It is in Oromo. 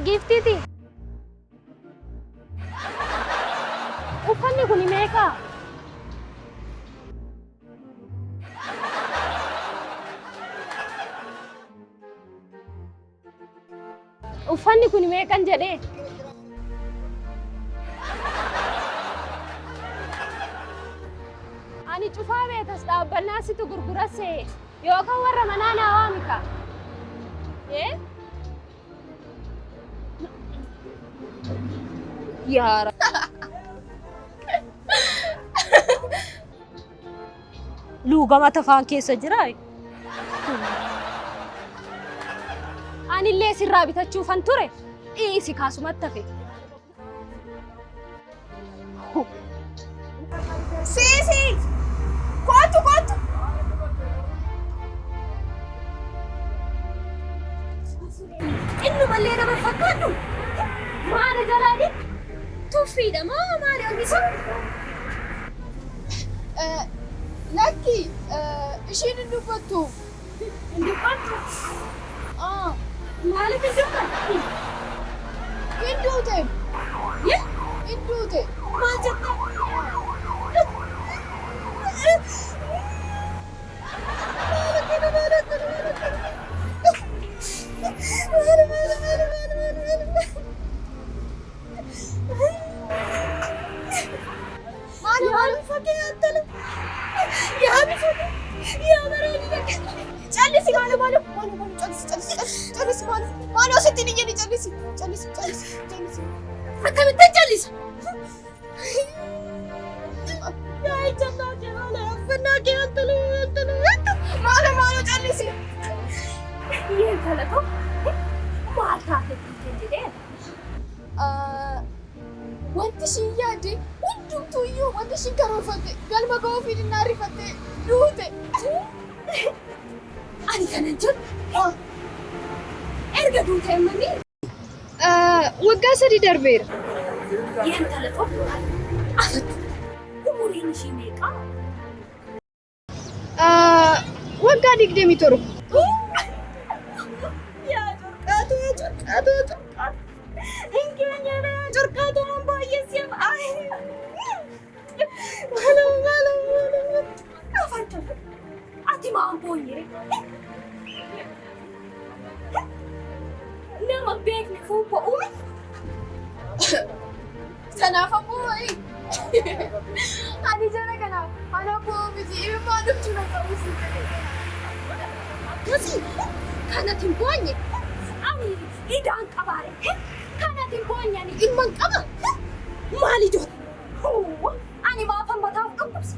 giftiti. Uffanni kun meeqa? Uffanni kun meeqan jedhee? Ani cufaa beetas dhaabbannaa situ gurgurase yookaan warra manaa naa waamika. Yaara. Luugama tafaan keessa jiraa? Ani illee sirraa bitachuufan ture. Dhiisi kaasumatti hafe. Sisi! Kootu! Innu mallee nama fakkaatu. Maana jalaani? Tuffiidha moo maali hojisa? Lakki, ishiin hin dubbattu. Hin dubbattu? Maaliif hin dubbattu? Hin duute. Hin duute. Maal jette? Maal fakkeettale? Yaa bifoota. Yaa bareedina. Callisi maal callisi maal ositti ni jedhi callisi. Akkamitti callisa? Yaa ijjannaa kee maal affannaa kee antalo. Maal callisi. Yeen kalato maal taate jedhee? Wanti isheen yaadde hundumtuu iyyuu wanti isheen karoorfatte galma ga'uufiin hin arrifatte duute. Ani kanan jedhu erga duute ammanii? Waggaa 3 darbeera. Yeen kalato afatu umuriin ishee meeqa? Waggaa 27. Yaa jorqaatu. Ingenya na jorqaatu man baay'eesiyam. Maala. Afatu. Ati maan boonyere? Nama beekne fuupha uume? Kanaaf ammoo ani jala kanaaf ana boomiti ilmaa dhuftu na qabusi. Kasi kanatti hin boonye. Ani idaan qabaare. Kanatti hin boonye ani ilman qaba. Maali joo? Ani maafan mataaf qabus.